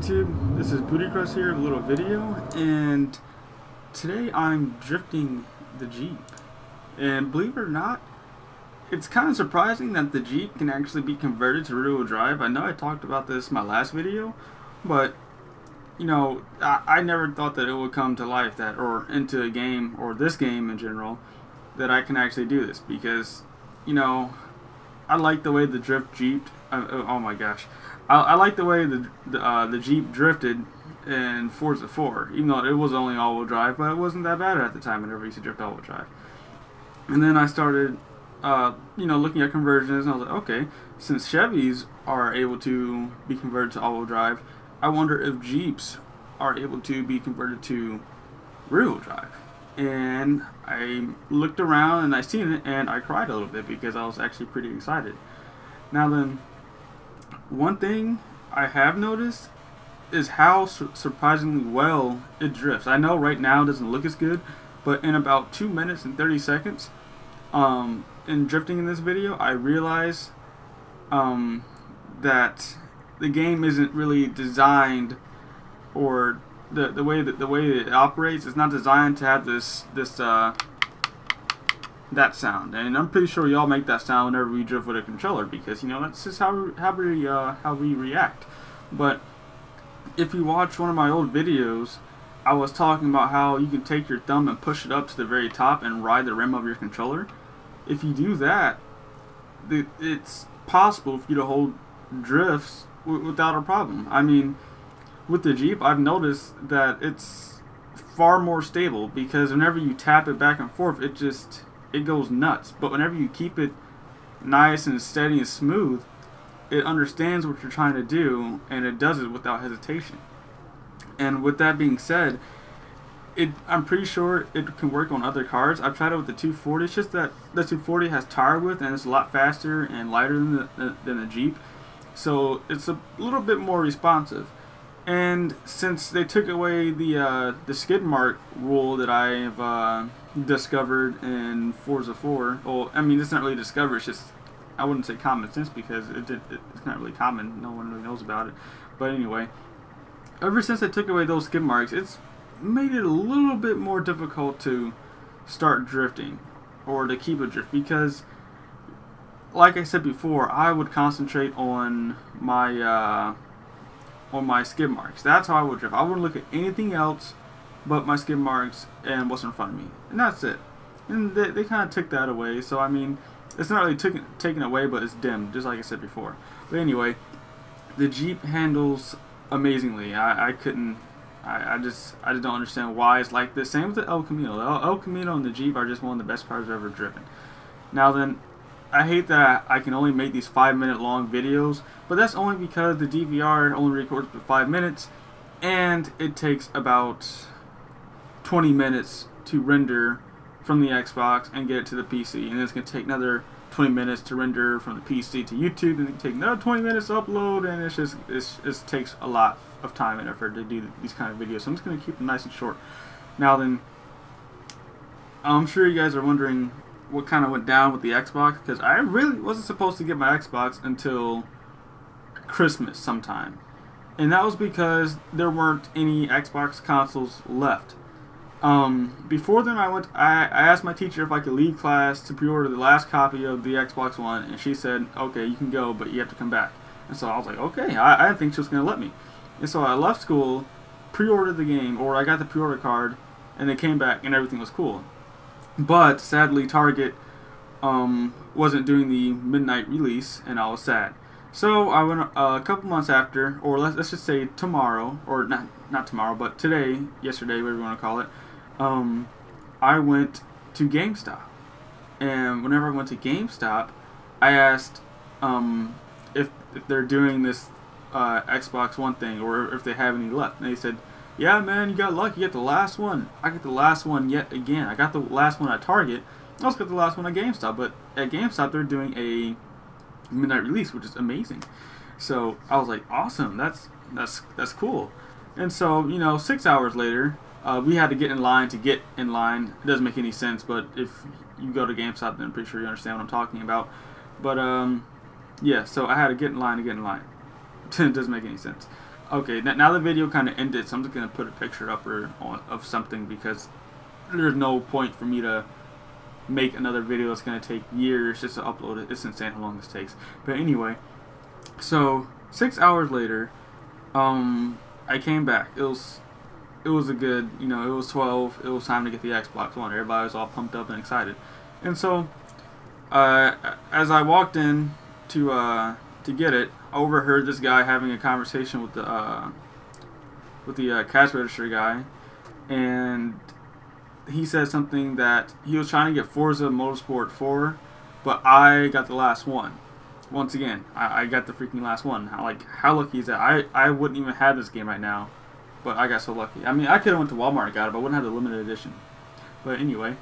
YouTube? This is BootyCrust here with a little video, and today I'm drifting the Jeep. And believe it or not, it's kind of surprising that the Jeep can actually be converted to rear-wheel drive. I know I talked about this in my last video, but you know, I never thought that it would come to life that, or into a game, or this game in general, that I can actually do this, because, you know, I like the way the drift Jeep. Oh my gosh, I like the way the Jeep drifted in Forza 4, even though it was only all-wheel drive, but it wasn't that bad at the time whenever I used to drift all-wheel drive. And then I started, you know, looking at conversions, and I was like, okay, since Chevys are able to be converted to all-wheel drive, I wonder if Jeeps are able to be converted to rear-wheel drive. And I looked around and I seen it, and I cried a little bit because I was actually pretty excited. Now then, one thing I have noticed is how surprisingly well it drifts. I know right now it doesn't look as good, but in about 2 minutes and 30 seconds in drifting in this video, I realized that the game isn't really designed, or the way it operates is not designed to have that sound. And I'm pretty sure y'all make that sound whenever we drift with a controller, because you know that's just how we react. But if you watch one of my old videos, I was talking about how you can take your thumb and push it up to the very top and ride the rim of your controller. If you do that, it's possible for you to hold drifts without a problem. I mean, with the Jeep, I've noticed that it's far more stable, because whenever you tap it back and forth, it goes nuts. But whenever you keep it nice and steady and smooth, it understands what you're trying to do, and it does it without hesitation. And with that being said, I'm pretty sure it can work on other cars. I've tried it with the 240. It's just that the 240 has tire width, and it's a lot faster and lighter than the Jeep, so it's a little bit more responsive. And since they took away the skid mark rule that I've discovered in Forza 4, well, I mean, it's not really discovered, it's just, I wouldn't say common sense, because it's not really common, no one really knows about it. But anyway, ever since they took away those skid marks, it's made it a little bit more difficult to start drifting, or to keep a drift, because like I said before, I would concentrate on my skid marks. That's how I would drift. I wouldn't look at anything else but my skid marks and what's in front of me, and that's it. And they kind of took that away, so I mean, it's not really taken away, but it's dimmed, just like I said before. But anyway, the Jeep handles amazingly. I just don't understand why it's like this. Same with the El Camino. The El Camino and the Jeep are just one of the best cars I've ever driven. Now then, I hate that I can only make these 5-minute long videos, but that's only because the DVR only records for 5 minutes, and it takes about 20 minutes to render from the Xbox and get it to the PC, and it's going to take another 20 minutes to render from the PC to YouTube, and it can take another 20 minutes to upload, and it just takes a lot of time and effort to do these kind of videos. So I'm just going to keep them nice and short. Now then, I'm sure you guys are wondering what kind of went down with the Xbox, because I really wasn't supposed to get my Xbox until Christmas sometime, and that was because there weren't any Xbox consoles left. Before then, I asked my teacher if I could leave class to pre-order the last copy of the Xbox One, and she said, okay, you can go, but you have to come back. And so I was like, okay, I didn't think she was going to let me. And so I left school, pre-ordered the game, or I got the pre-order card, and they came back and everything was cool. But sadly, Target wasn't doing the midnight release, and I was sad. So I went a couple months after, or let's just say tomorrow, or not tomorrow, but today, yesterday, whatever you want to call it. I went to GameStop, and whenever I went to GameStop, I asked if they're doing this Xbox One thing, or if they have any left, and they said, yeah, man, you got lucky. You got the last one. I got the last one yet again. I got the last one at Target. I also got the last one at GameStop. But at GameStop, they're doing a midnight release, which is amazing. So I was like, awesome. That's cool. And so, you know, 6 hours later, we had to get in line to get in line. It doesn't make any sense, but if you go to GameStop, then I'm pretty sure you understand what I'm talking about. But yeah, so I had to get in line to get in line. It doesn't make any sense. Okay, now the video kind of ended, so I'm just gonna put a picture up of something, because there's no point for me to make another video that's gonna take years just to upload it. It's insane how long this takes. But anyway, so 6 hours later, I came back. It was a good, it was 12. It was time to get the Xbox One. Everybody was all pumped up and excited. And so, as I walked in to get it, I overheard this guy having a conversation with the cash register guy, and he said something that he was trying to get Forza Motorsport 4, but I got the last one. Once again, I got the freaking last one. How lucky is that? I wouldn't even have this game right now, but I got so lucky. I mean, I could have went to Walmart and got it, but I wouldn't have the limited edition. But anyway,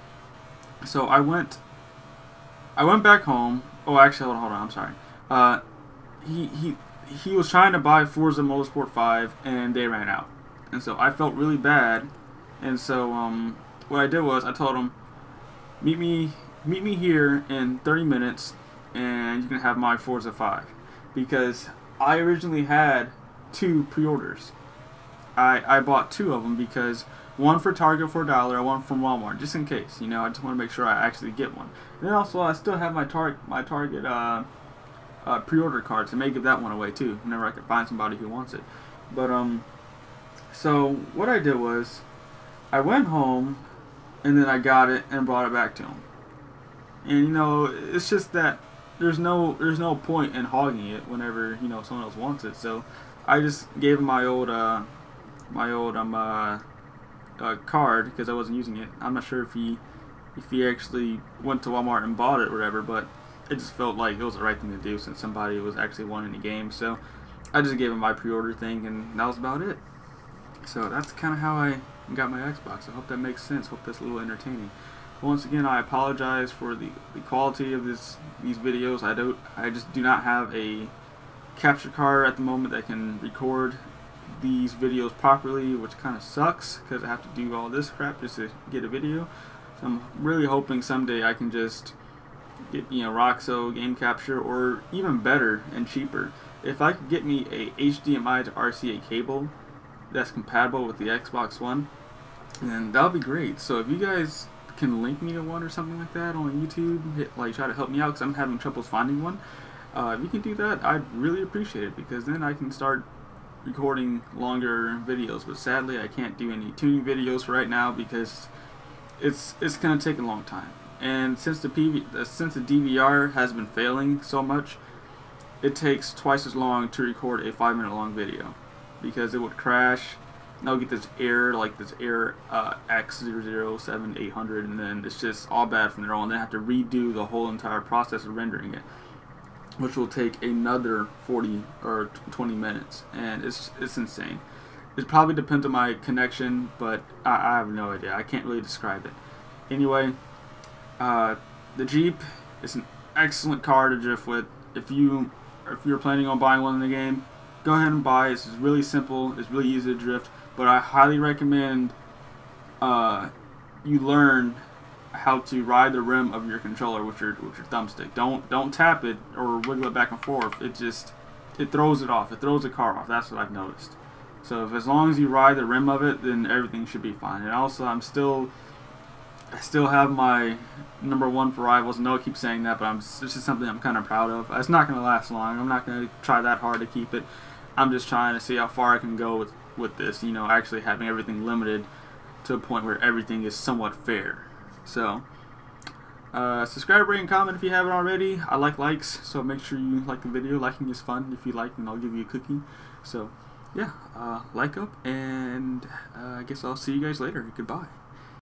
so I went back home. Oh, actually, hold on. I'm sorry. He was trying to buy Forza Motorsport 5, and they ran out. And so I felt really bad. And so what I did was I told him, meet me here in 30 minutes, and you can have my Forza 5, because I originally had 2 pre-orders. I bought 2 of them, because one for Target for $1, one from Walmart, just in case. I just want to make sure I actually get one. And then also I still have my Target pre-order cards. I may give that one away too, whenever I can find somebody who wants it. But so what I did was I went home, and then I got it and brought it back to him. And it's just that there's no point in hogging it whenever someone else wants it. So I just gave him my old card, because I wasn't using it. I'm not sure if he actually went to Walmart and bought it or whatever, but it just felt like it was the right thing to do since somebody was actually wanting the game. So I just gave him my pre-order thing, and that was about it. So that's kind of how I got my Xbox. I hope that makes sense. Hope that's a little entertaining. Once again, I apologize for the quality of these videos. I just do not have a capture card at the moment that can record these videos properly, which kind of sucks, because I have to do all this crap just to get a video. So I'm really hoping someday I can just get Roxo game capture, or even better and cheaper, if I could get me a HDMI to RCA cable that's compatible with the Xbox One, then that would be great. So if you guys can link me to one or something like that on YouTube, try to help me out, because I'm having troubles finding one. If you can do that, I'd really appreciate it, because then I can start recording longer videos. But sadly, I can't do any tuning videos right now, because it's gonna take a long time. And since the DVR has been failing so much, it takes twice as long to record a 5-minute long video, because it would crash. And I'll get this error, like this error X007800, and then it's just all bad from there on. Then I have to redo the whole entire process of rendering it, which will take another 40 or 20 minutes, and it's insane. It probably depends on my connection, but I have no idea. I can't really describe it. Anyway, the Jeep is an excellent car to drift with. If you're planning on buying one in the game, go ahead and buy it. It's really simple. It's really easy to drift. But I highly recommend you learn how to ride the rim of your controller with your thumbstick. Don't tap it or wiggle it back and forth. It throws it off. It throws the car off. That's what I've noticed. So as long as you ride the rim of it, then everything should be fine. And also, I still have my #1 for Rivals. I know I keep saying that, but it's just something I'm kind of proud of. It's not going to last long. I'm not going to try that hard to keep it. I'm just trying to see how far I can go with this, actually having everything limited to a point where everything is somewhat fair. So, subscribe, rate, and comment if you haven't already. I like likes, so make sure you like the video. Liking is fun. If you like, then I'll give you a cookie. So, yeah, like up, and I guess I'll see you guys later. Goodbye.